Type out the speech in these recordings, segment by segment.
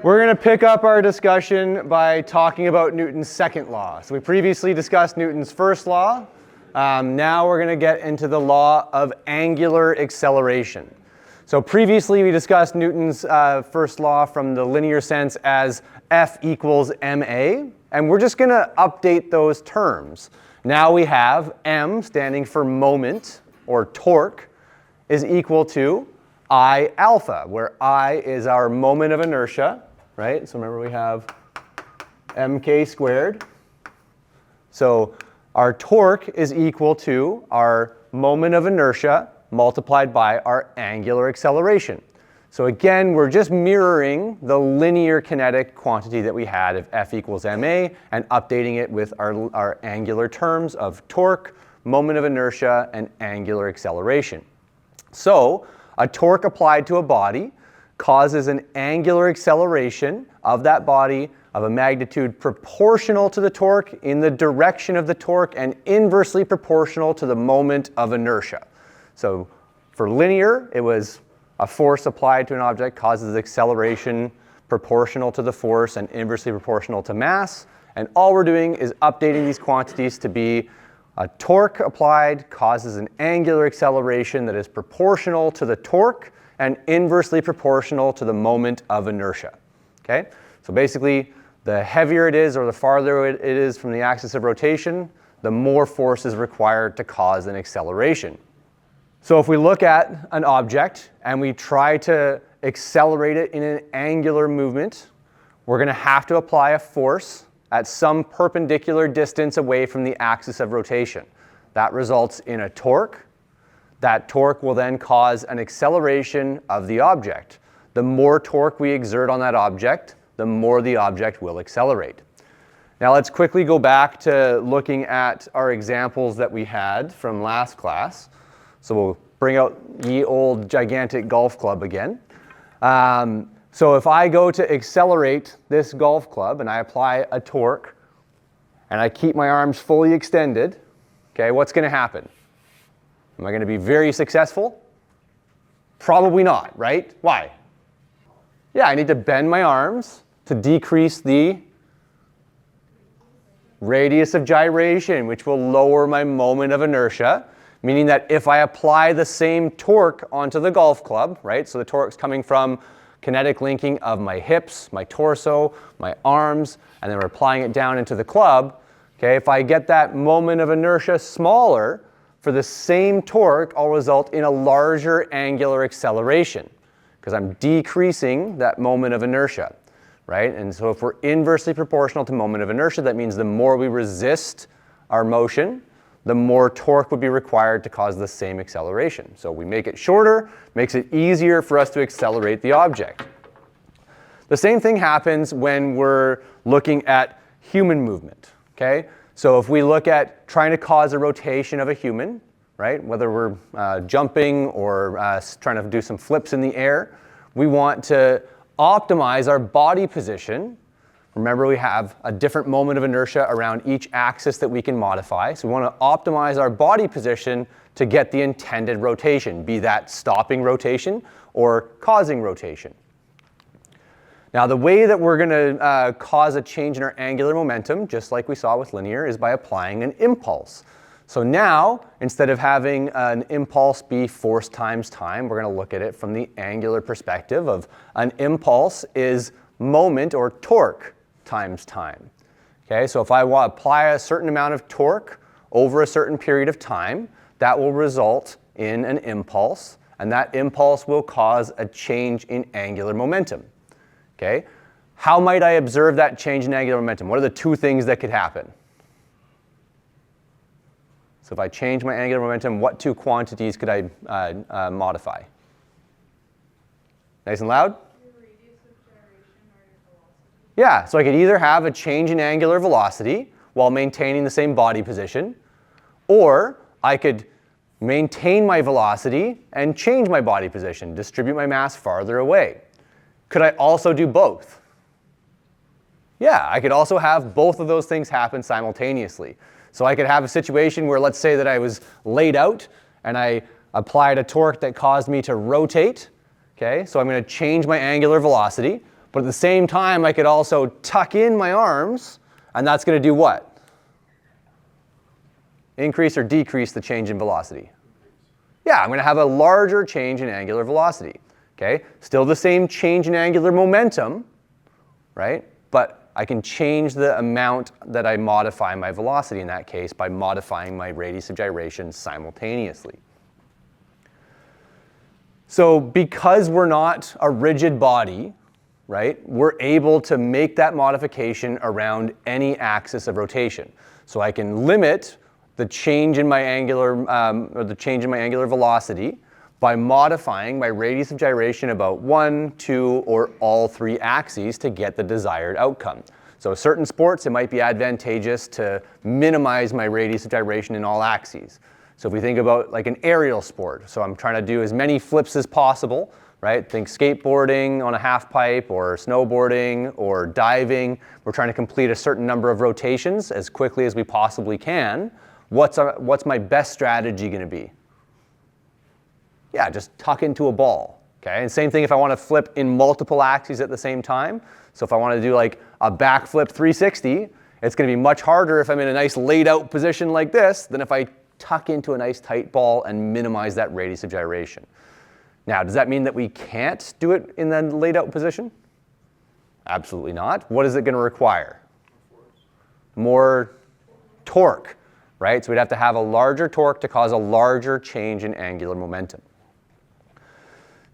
We're going to pick up our discussion by talking about Newton's second law. So we previously discussed Newton's first law. Now we're going to get into the law of angular acceleration. So previously we discussed Newton's first law from the linear sense as F equals ma, and we're just going to update those terms. Now we have m standing for moment or torque is equal to I alpha, where I is our moment of inertia, right? So remember we have mk squared. So our torque is equal to our moment of inertia multiplied by our angular acceleration. So again, we're just mirroring the linear kinetic quantity that we had of F equals ma and updating it with our angular terms of torque, moment of inertia, and angular acceleration. So a torque applied to a body causes an angular acceleration of that body of a magnitude proportional to the torque in the direction of the torque and inversely proportional to the moment of inertia. So for linear, it was a force applied to an object causes acceleration proportional to the force and inversely proportional to mass. And all we're doing is updating these quantities to be a torque applied causes an angular acceleration that is proportional to the torque and inversely proportional to the moment of inertia. Okay? So basically, the heavier it is or the farther it is from the axis of rotation, the more force is required to cause an acceleration. So if we look at an object and we try to accelerate it in an angular movement, we're going to have to apply a force at some perpendicular distance away from the axis of rotation. That results in a torque. That torque will then cause an acceleration of the object. The more torque we exert on that object, the more the object will accelerate. Now let's quickly go back to looking at our examples that we had from last class. So we'll bring out ye old gigantic golf club again. So if I go to accelerate this golf club and I apply a torque and I keep my arms fully extended, okay, what's going to happen? Am I going to be very successful? Probably not, right? Why? Yeah, I need to bend my arms to decrease the radius of gyration, which will lower my moment of inertia, meaning that if I apply the same torque onto the golf club, right, so the torque's coming from kinetic linking of my hips, my torso, my arms, and then we're applying it down into the club, okay, if I get that moment of inertia smaller, for the same torque, I'll result in a larger angular acceleration because I'm decreasing that moment of inertia, right? And so if we're inversely proportional to moment of inertia, that means the more we resist our motion, the more torque would be required to cause the same acceleration. So we make it shorter, makes it easier for us to accelerate the object. The same thing happens when we're looking at human movement, okay? So if we look at trying to cause a rotation of a human, right, whether we're jumping or trying to do some flips in the air, we want to optimize our body position. Remember, we have a different moment of inertia around each axis that we can modify. So we want to optimize our body position to get the intended rotation, be that stopping rotation or causing rotation. Now, the way that we're going to cause a change in our angular momentum, just like we saw with linear, is by applying an impulse. So now, instead of having an impulse be force times time, we're going to look at it from the angular perspective of an impulse is moment or torque times time. Okay, so if I apply a certain amount of torque over a certain period of time, that will result in an impulse, and that impulse will cause a change in angular momentum. Okay, how might I observe that change in angular momentum? What are the two things that could happen? So if I change my angular momentum, what two quantities could I modify? Nice and loud? Yeah, so I could either have a change in angular velocity while maintaining the same body position, or I could maintain my velocity and change my body position, distribute my mass farther away. Could I also do both? Yeah, I could also have both of those things happen simultaneously. So I could have a situation where, let's say that I was laid out and I applied a torque that caused me to rotate. Okay, so I'm going to change my angular velocity, But at the same time, I could also tuck in my arms, and that's going to do what? Increase or decrease the change in velocity? Yeah, I'm going to have a larger change in angular velocity. Okay? Still the same change in angular momentum, right? But I can change the amount that I modify my velocity in that case by modifying my radius of gyration simultaneously. So because we're not a rigid body, right, we're able to make that modification around any axis of rotation. So I can limit the change in my angular velocity by modifying my radius of gyration about 1, 2, or all 3 axes to get the desired outcome. So certain sports, it might be advantageous to minimize my radius of gyration in all axes. So if we think about like an aerial sport, so I'm trying to do as many flips as possible, right? Think skateboarding on a half pipe or snowboarding or diving. We're trying to complete a certain number of rotations as quickly as we possibly can. What's my best strategy going to be? Yeah, just tuck into a ball. Okay, and same thing if I want to flip in multiple axes at the same time. So if I want to do like a backflip 360, it's going to be much harder if I'm in a nice laid out position like this than if I tuck into a nice tight ball and minimize that radius of gyration. Now, does that mean that we can't do it in the laid out position? Absolutely not. What is it going to require? More torque, right? So we'd have to have a larger torque to cause a larger change in angular momentum.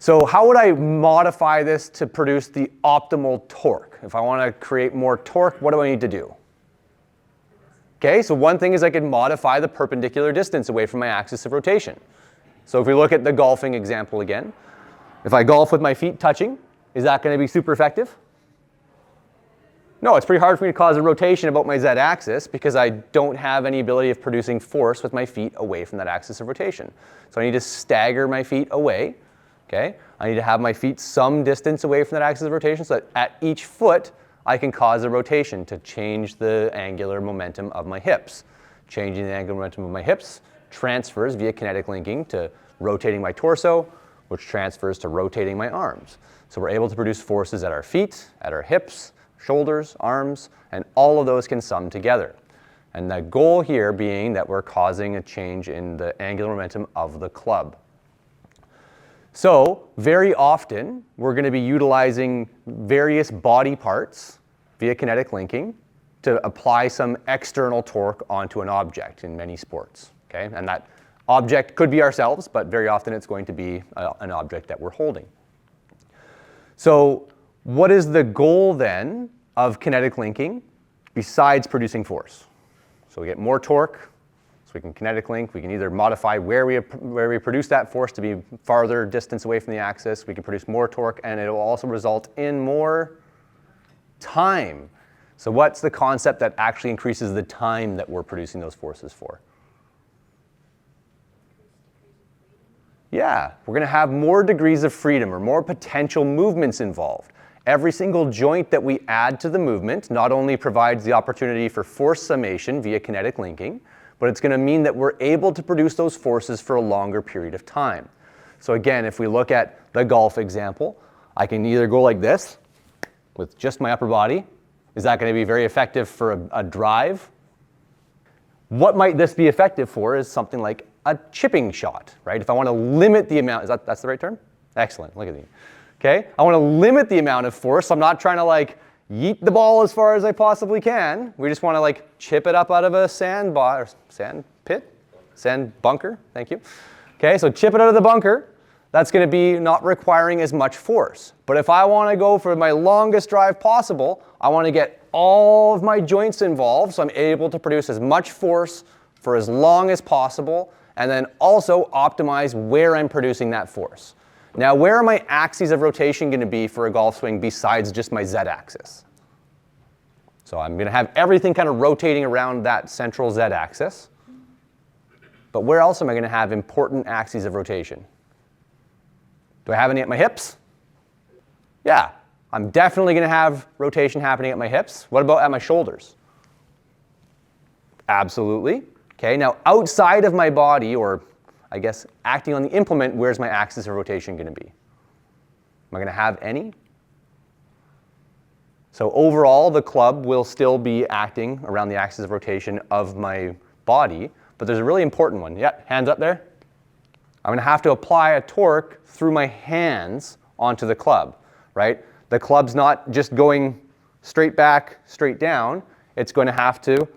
So how would I modify this to produce the optimal torque? If I want to create more torque, what do I need to do? Okay, so one thing is I could modify the perpendicular distance away from my axis of rotation. So if we look at the golfing example again, if I golf with my feet touching, is that going to be super effective? No, it's pretty hard for me to cause a rotation about my z-axis because I don't have any ability of producing force with my feet away from that axis of rotation. So I need to stagger my feet away. Okay? I need to have my feet some distance away from that axis of rotation so that at each foot I can cause a rotation to change the angular momentum of my hips. Changing the angular momentum of my hips transfers via kinetic linking to rotating my torso, which transfers to rotating my arms. So we're able to produce forces at our feet, at our hips, shoulders, arms, and all of those can sum together. And the goal here being that we're causing a change in the angular momentum of the club. So very often, we're going to be utilizing various body parts via kinetic linking to apply some external torque onto an object in many sports. Okay? And that object could be ourselves, but very often it's going to be an object that we're holding. So what is the goal then of kinetic linking besides producing force? So we get more torque. So we can kinetic link, we can either modify where we produce that force to be farther distance away from the axis, we can produce more torque, and it will also result in more time. So what's the concept that actually increases the time that we're producing those forces for? Yeah, we're going to have more degrees of freedom or more potential movements involved. Every single joint that we add to the movement not only provides the opportunity for force summation via kinetic linking, but it's going to mean that we're able to produce those forces for a longer period of time. So again, if we look at the golf example, I can either go like this with just my upper body. Is that going to be very effective for a drive? What might this be effective for is something like a chipping shot, right? If I want to limit the amount, that's the right term? Excellent, look at me. Okay, I want to limit the amount of force. I'm not trying to like yeet the ball as far as I possibly can. We just want to like chip it up out of a sand bunker, thank you. Okay, so chip it out of the bunker. That's going to be not requiring as much force. But if I want to go for my longest drive possible, I want to get all of my joints involved so I'm able to produce as much force for as long as possible and then also optimize where I'm producing that force. Now, where are my axes of rotation going to be for a golf swing besides just my z-axis? So I'm going to have everything kind of rotating around that central z-axis. But where else am I going to have important axes of rotation? Do I have any at my hips? Yeah, I'm definitely going to have rotation happening at my hips. What about at my shoulders? Absolutely. Okay, now outside of my body, or I guess acting on the implement, where's my axis of rotation going to be? Am I going to have any? So overall, the club will still be acting around the axis of rotation of my body, but there's a really important one. Yeah, hands up there. I'm going to have to apply a torque through my hands onto the club, right? The club's not just going straight back, straight down. It's going to have to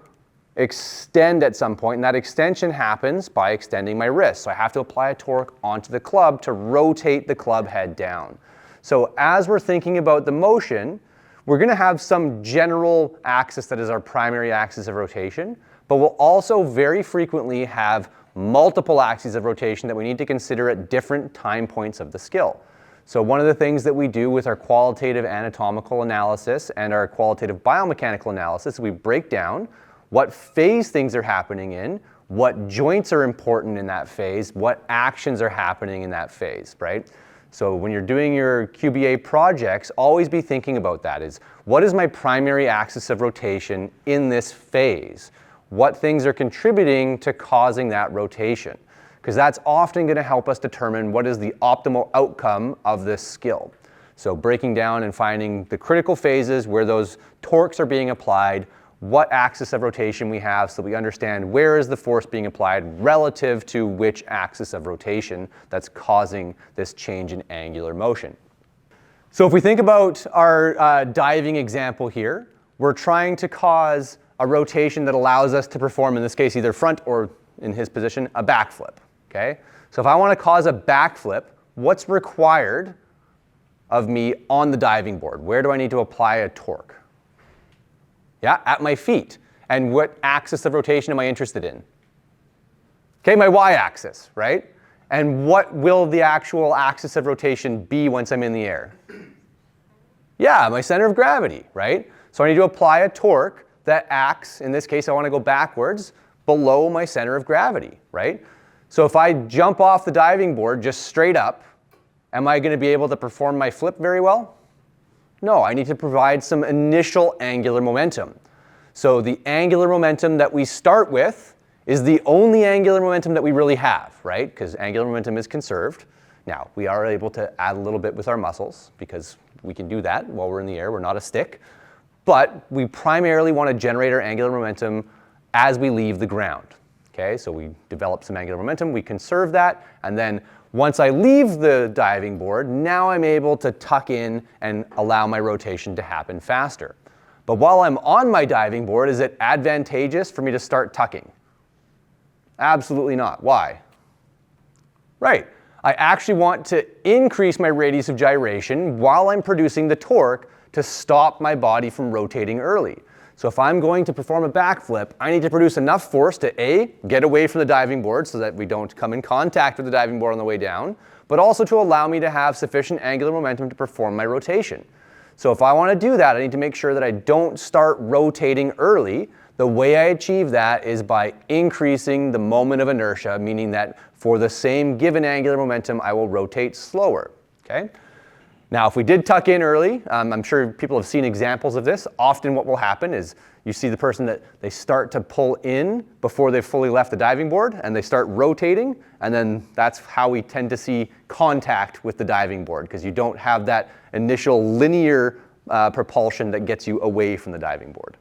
extend at some point, and that extension happens by extending my wrist. So I have to apply a torque onto the club to rotate the club head down. So as we're thinking about the motion, we're going to have some general axis that is our primary axis of rotation, but we'll also very frequently have multiple axes of rotation that we need to consider at different time points of the skill. So one of the things that we do with our qualitative anatomical analysis and our qualitative biomechanical analysis, we break down what phase things are happening in, what joints are important in that phase, what actions are happening in that phase, right? So when you're doing your QBA projects, always be thinking about that is, what is my primary axis of rotation in this phase? What things are contributing to causing that rotation? Because that's often going to help us determine what is the optimal outcome of this skill. So breaking down and finding the critical phases where those torques are being applied, what axis of rotation we have so we understand where is the force being applied relative to which axis of rotation that's causing this change in angular motion. So if we think about our diving example here, we're trying to cause a rotation that allows us to perform, in this case, either front or, in his position, a backflip. Okay? So if I want to cause a backflip, what's required of me on the diving board? Where do I need to apply a torque? Yeah, at my feet. And what axis of rotation am I interested in? Okay, my y-axis, right? And what will the actual axis of rotation be once I'm in the air? Yeah, my center of gravity, right? So I need to apply a torque that acts, in this case I want to go backwards, below my center of gravity, right? So if I jump off the diving board just straight up, am I going to be able to perform my flip very well? No, I need to provide some initial angular momentum. So the angular momentum that we start with is the only angular momentum that we really have, right? Because angular momentum is conserved. Now, we are able to add a little bit with our muscles because we can do that while we're in the air. We're not a stick. But we primarily want to generate our angular momentum as we leave the ground. Okay, so we develop some angular momentum, we conserve that, and then once I leave the diving board, now I'm able to tuck in and allow my rotation to happen faster. But while I'm on my diving board, is it advantageous for me to start tucking? Absolutely not. Why? Right. I actually want to increase my radius of gyration while I'm producing the torque to stop my body from rotating early. So if I'm going to perform a backflip, I need to produce enough force to A, get away from the diving board so that we don't come in contact with the diving board on the way down, but also to allow me to have sufficient angular momentum to perform my rotation. So if I want to do that, I need to make sure that I don't start rotating early. The way I achieve that is by increasing the moment of inertia, meaning that for the same given angular momentum, I will rotate slower. Okay? Now, if we did tuck in early, I'm sure people have seen examples of this. Often what will happen is you see the person that they start to pull in before they've fully left the diving board, and they start rotating, and then that's how we tend to see contact with the diving board, because you don't have that initial linear propulsion that gets you away from the diving board.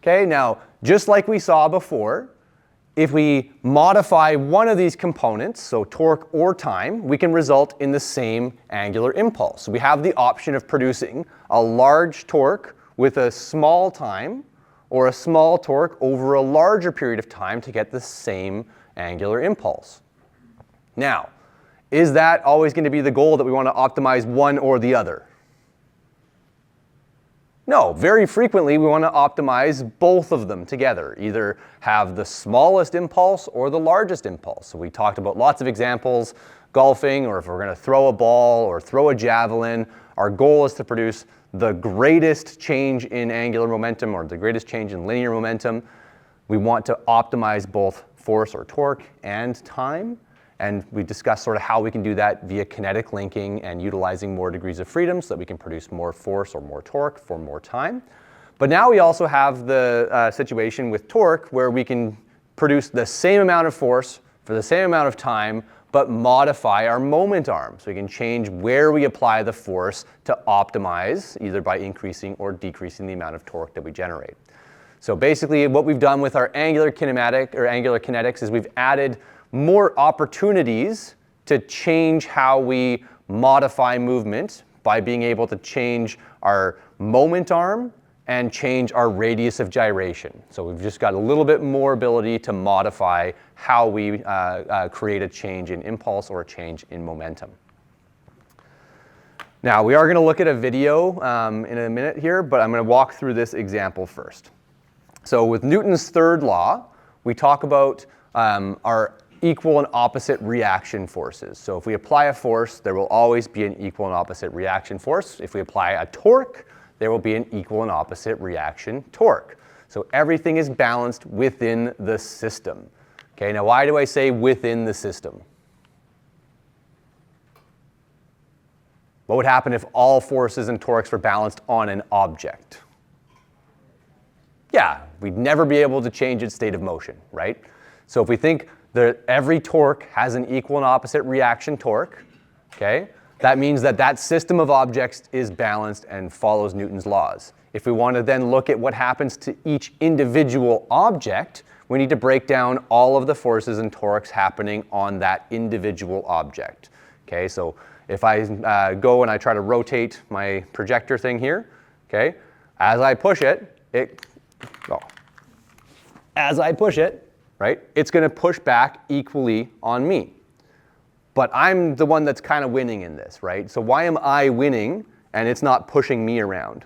Okay, now, just like we saw before, if we modify one of these components, so torque or time, we can result in the same angular impulse. So we have the option of producing a large torque with a small time, or a small torque over a larger period of time to get the same angular impulse. Now, is that always going to be the goal, that we want to optimize one or the other? No, very frequently we want to optimize both of them together, either have the smallest impulse or the largest impulse. So we talked about lots of examples, golfing, or if we're going to throw a ball or throw a javelin, our goal is to produce the greatest change in angular momentum or the greatest change in linear momentum. We want to optimize both force or torque and time. And we discussed sort of how we can do that via kinetic linking and utilizing more degrees of freedom so that we can produce more force or more torque for more time. But now we also have the situation with torque where we can produce the same amount of force for the same amount of time, but modify our moment arm. So we can change where we apply the force to optimize, either by increasing or decreasing the amount of torque that we generate. So basically what we've done with our angular kinetics is we've added more opportunities to change how we modify movement by being able to change our moment arm and change our radius of gyration. So we've just got a little bit more ability to modify how we create a change in impulse or a change in momentum. Now we are going to look at a video in a minute here, but I'm going to walk through this example first. So with Newton's third law, we talk about our equal and opposite reaction forces. So if we apply a force, there will always be an equal and opposite reaction force. If we apply a torque, there will be an equal and opposite reaction torque. So everything is balanced within the system. Okay, now why do I say within the system? What would happen if all forces and torques were balanced on an object? Yeah, we'd never be able to change its state of motion, right? So if we think that every torque has an equal and opposite reaction torque, okay, that means that that system of objects is balanced and follows Newton's laws. If we want to then look at what happens to each individual object, we need to break down all of the forces and torques happening on that individual object. Okay, so if I go and I try to rotate my projector thing here, okay, as I push it, right, it's going to push back equally on me. But I'm the one that's kind of winning in this, right? So why am I winning and it's not pushing me around?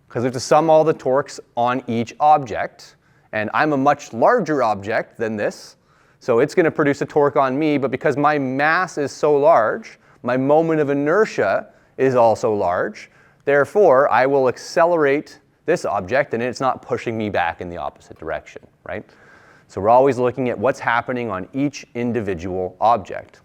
Because we have to sum all the torques on each object, and I'm a much larger object than this, so it's going to produce a torque on me, but because my mass is so large, my moment of inertia is also large, therefore I will accelerate this object and it's not pushing me back in the opposite direction, right? So we're always looking at what's happening on each individual object.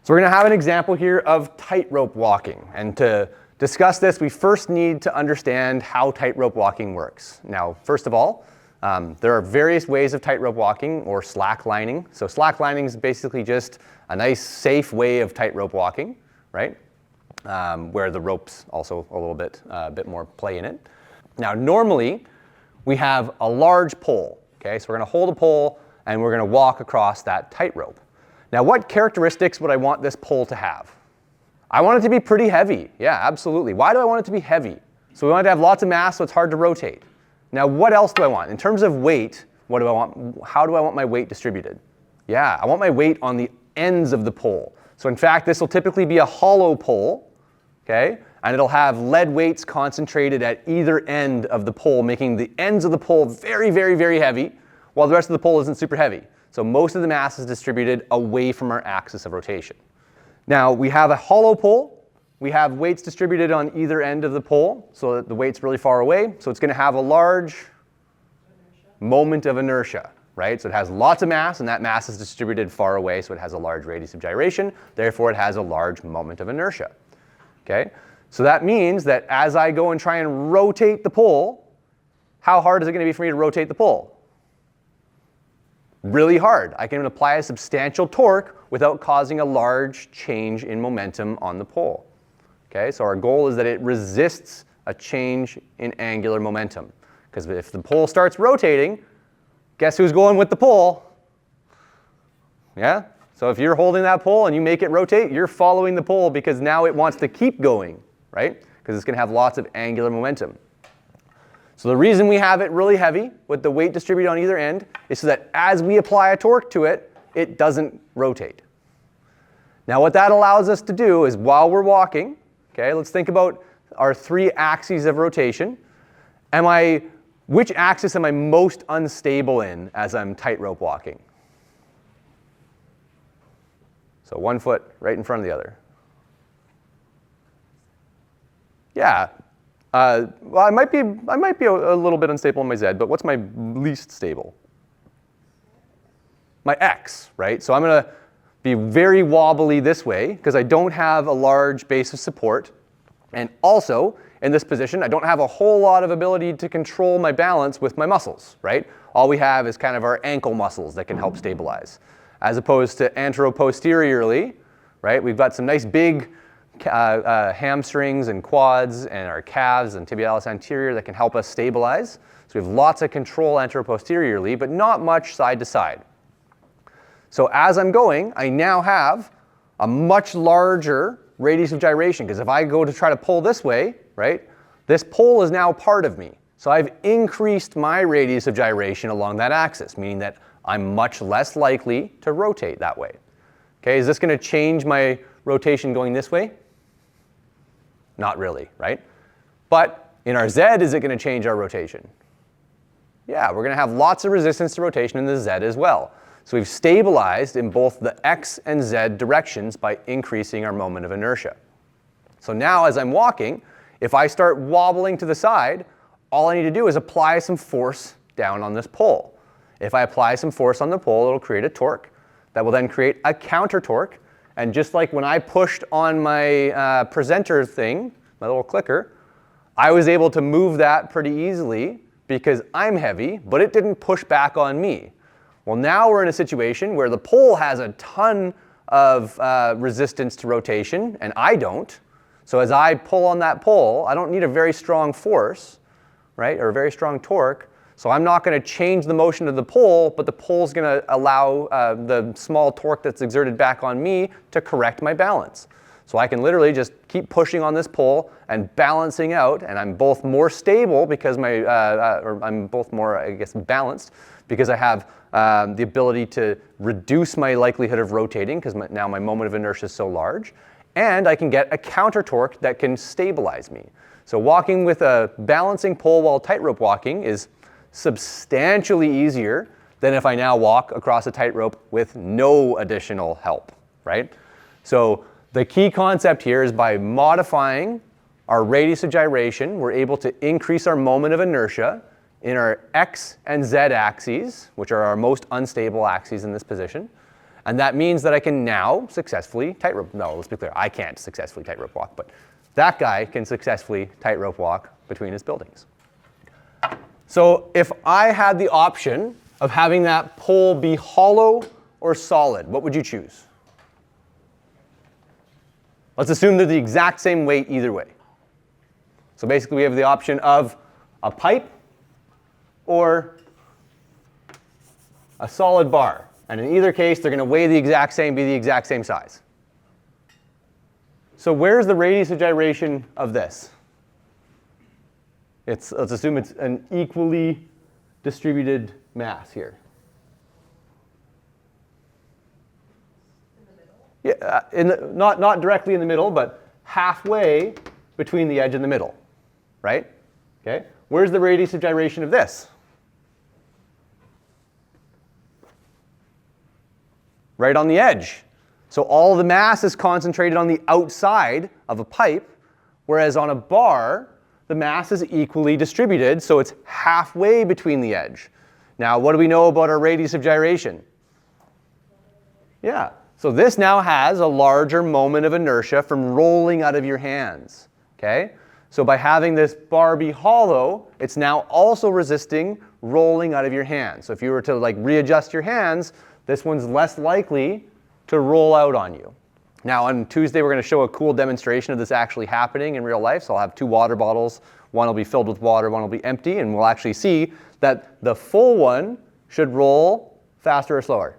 So we're going to have an example here of tightrope walking. And to discuss this, we first need to understand how tightrope walking works. Now, first of all, there are various ways of tightrope walking or slacklining. So slacklining is basically just a nice, safe way of tightrope walking, right? Where the rope's also a little bit more play in it. Now, normally, we have a large pole. Okay, so we're going to hold a pole and we're going to walk across that tightrope. Now, what characteristics would I want this pole to have? I want it to be pretty heavy. Yeah, absolutely. Why do I want it to be heavy? So we want it to have lots of mass so it's hard to rotate. Now, what else do I want? In terms of weight, what do I want? How do I want my weight distributed? Yeah, I want my weight on the ends of the pole. So in fact, this will typically be a hollow pole, okay? And it'll have lead weights concentrated at either end of the pole, making the ends of the pole very, very, very heavy, while the rest of the pole isn't super heavy. So most of the mass is distributed away from our axis of rotation. Now, we have a hollow pole. We have weights distributed on either end of the pole, so that the weight's really far away. So it's going to have a large moment of inertia, right? So it has lots of mass, and that mass is distributed far away, so it has a large radius of gyration. Therefore, it has a large moment of inertia, okay? So that means that as I go and try and rotate the pole, how hard is it going to be for me to rotate the pole? Really hard. I can apply a substantial torque without causing a large change in momentum on the pole. Okay, so our goal is that it resists a change in angular momentum. Because if the pole starts rotating, guess who's going with the pole? Yeah? So if you're holding that pole and you make it rotate, you're following the pole because now it wants to keep going, right? Because it's going to have lots of angular momentum. So the reason we have it really heavy with the weight distributed on either end is so that as we apply a torque to it, it doesn't rotate. Now what that allows us to do is while we're walking, okay, let's think about our three axes of rotation. Which axis am I most unstable in as I'm tightrope walking? So one foot right in front of the other. Yeah. Well, I might be a little bit unstable in my Z, but what's my least stable? My X, right? So I'm going to be very wobbly this way because I don't have a large base of support. And also, in this position, I don't have a whole lot of ability to control my balance with my muscles, right? All we have is kind of our ankle muscles that can help stabilize. as opposed to anteroposteriorly, right? We've got some nice big hamstrings and quads and our calves and tibialis anterior that can help us stabilize. So we have lots of control anteroposteriorly, but not much side to side. So as I'm going, I now have a much larger radius of gyration, because if I go to try to pull this way, right, this pole is now part of me. So I've increased my radius of gyration along that axis, meaning that I'm much less likely to rotate that way. Okay, is this going to change my rotation going this way? Not really, right? But in our Z, is it going to change our rotation? Yeah, we're going to have lots of resistance to rotation in the Z as well. So we've stabilized in both the X and Z directions by increasing our moment of inertia. So now as I'm walking, if I start wobbling to the side, all I need to do is apply some force down on this pole. If I apply some force on the pole, it'll create a torque. That will then create a counter torque. And just like when I pushed on my presenter thing, my little clicker, I was able to move that pretty easily because I'm heavy, but it didn't push back on me. Well, now we're in a situation where the pole has a ton of resistance to rotation, and I don't. So as I pull on that pole, I don't need a very strong force, right, or a very strong torque. So I'm not going to change the motion of the pole, but the pole's going to allow the small torque that's exerted back on me to correct my balance. So I can literally just keep pushing on this pole and balancing out, and I'm both more stable because or I'm both more, I guess, balanced because I have the ability to reduce my likelihood of rotating because now my moment of inertia is so large, and I can get a counter torque that can stabilize me. So walking with a balancing pole while tightrope walking is substantially easier than if I now walk across a tightrope with no additional help, right? So the key concept here is by modifying our radius of gyration, we're able to increase our moment of inertia in our X and Z axes, which are our most unstable axes in this position. And that means that I can now successfully tightrope. No, let's be clear, I can't successfully tightrope walk, but that guy can successfully tightrope walk between his buildings. So if I had the option of having that pole be hollow or solid, what would you choose? Let's assume they're the exact same weight either way. So basically we have the option of a pipe or a solid bar. And in either case, they're going to weigh the exact same, be the exact same size. So where's the radius of gyration of this? Let's assume it's an equally distributed mass here. In the middle? Yeah, not directly in the middle, but halfway between the edge and the middle, right? Okay. Where's the radius of gyration of this? Right on the edge. So all of the mass is concentrated on the outside of a pipe, whereas on a bar, the mass is equally distributed, so it's halfway between the edge. Now, what do we know about our radius of gyration? Yeah, so this now has a larger moment of inertia from rolling out of your hands, okay? So by having this bar be hollow, it's now also resisting rolling out of your hands. So if you were to like readjust your hands, this one's less likely to roll out on you. Now on Tuesday, we're going to show a cool demonstration of this actually happening in real life. So I'll have two water bottles. One will be filled with water, one will be empty, and we'll actually see that the full one should roll faster or slower.